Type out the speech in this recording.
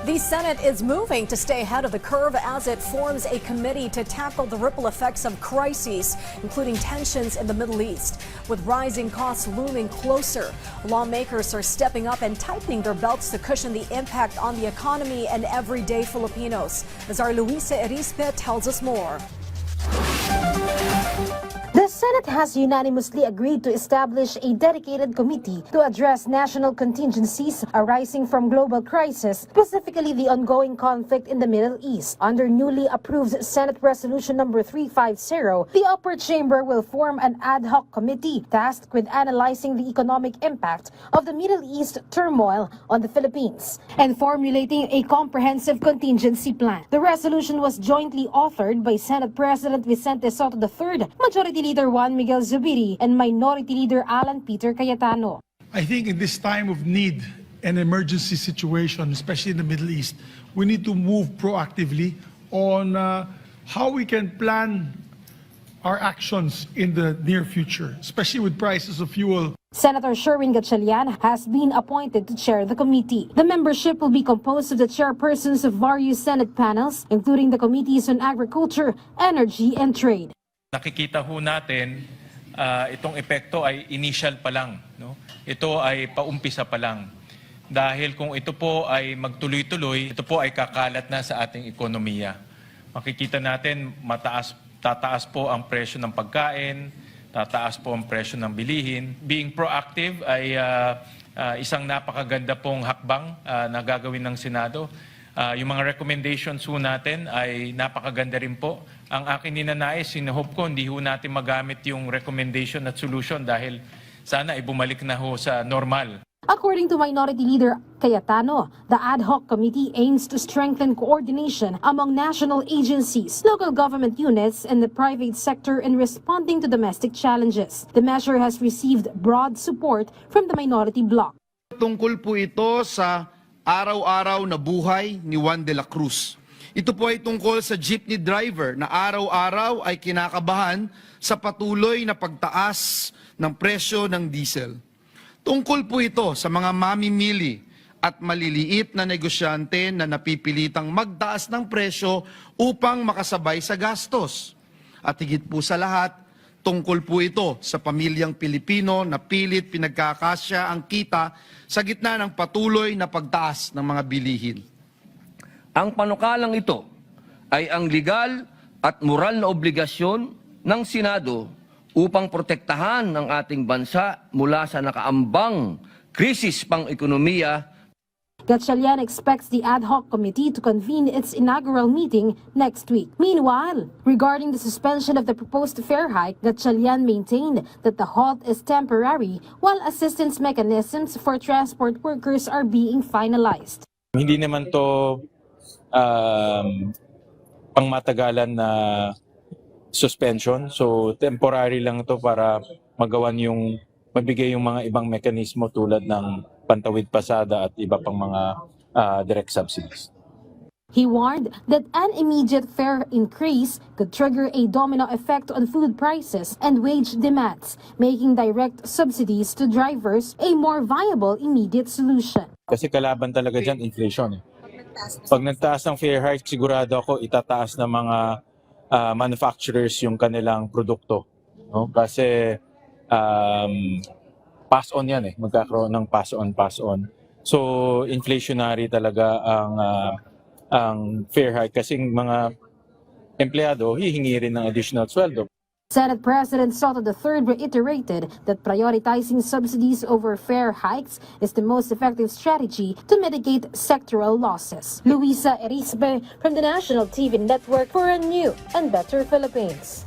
The Senate is moving to stay ahead of the curve as it forms a committee to tackle the ripple effects of crises, including tensions in the Middle East. With rising costs looming closer, lawmakers are stepping up and tightening their belts to cushion the impact on the economy and everyday Filipinos. As our Luisa Erispe tells us more. The Senate has unanimously agreed to establish a dedicated committee to address national contingencies arising from global crisis, specifically the ongoing conflict in the Middle East. Under newly approved Senate Resolution number 350, the upper chamber will form an ad hoc committee tasked with analyzing the economic impact of the Middle East turmoil on the Philippines and formulating a comprehensive contingency plan. The resolution was jointly authored by Senate President Vicente Sotto III, Majority Leader Juan Miguel Zubiri, and Minority Leader Alan Peter Cayetano. I think in this time of need and emergency situation, especially in the Middle East, we need to move proactively on how we can plan our actions in the near future, especially with prices of fuel. Senator Sherwin Gatchalian has been appointed to chair the committee. The membership will be composed of the chairpersons of various Senate panels, including the Committees on Agriculture, Energy, and Trade. Nakikita ho natin itong epekto ay initial pa lang. No? Ito ay paumpisa pa lang. Dahil kung ito po ay magtuloy-tuloy, ito po ay kakalat na sa ating ekonomiya. Makikita natin tataas po ang presyo ng pagkain, tataas po ang presyo ng bilihin. Being proactive ay isang napakaganda pong hakbang na gagawin ng Senado. Yung mga recommendations ho natin ay napakaganda rin po. Ang akin ninanais, sinuhope ko, hindi ho natin magamit yung recommendation at solution dahil sana ay bumalik na ho sa normal. According to Minority Leader Cayetano, the ad hoc committee aims to strengthen coordination among national agencies, local government units, and the private sector in responding to domestic challenges. The measure has received broad support from the minority bloc. Tungkol po ito sa araw-araw na buhay ni Juan de la Cruz. Ito po ay tungkol sa jeepney driver na araw-araw ay kinakabahan sa patuloy na pagtaas ng presyo ng diesel. Tungkol po ito sa mga mamimili at maliliit na negosyante na napipilitang magtaas ng presyo upang makasabay sa gastos. At higit po sa lahat, tungkol po ito sa pamilyang Pilipino na pilit pinagkakasya ang kita sa gitna ng patuloy na pagtaas ng mga bilihin. Ang panukalang ito ay ang legal at moral na obligasyon ng Senado upang protektahan ang ating bansa mula sa nakaambang krisis pang-ekonomiya. Gatchalian expects the ad hoc committee to convene its inaugural meeting next week. Meanwhile, regarding the suspension of the proposed fare hike, Gatchalian maintained that the halt is temporary while assistance mechanisms for transport workers are being finalized. Hindi naman to pangmatagalan na suspension. So temporary lang to para mabigay yung mga ibang mekanismo tulad ng pantawid pasada at iba pang mga direct subsidies. He warned that an immediate fare increase could trigger a domino effect on food prices and wage demands, making direct subsidies to drivers a more viable immediate solution. Kasi kalaban talaga dyan, inflation. Pag nagtaas ng fare hike, sigurado ako itataas ng mga manufacturers yung kanilang produkto. No? Kasi pass-on yan magkakaroon ng pass-on. So inflationary talaga ang fare hike kasi mga empleyado hihingi rin ng additional sweldo. Senate President Sotto III reiterated that prioritizing subsidies over fare hikes is the most effective strategy to mitigate sectoral losses. Luisa Erispe from the National TV Network for a new and better Philippines.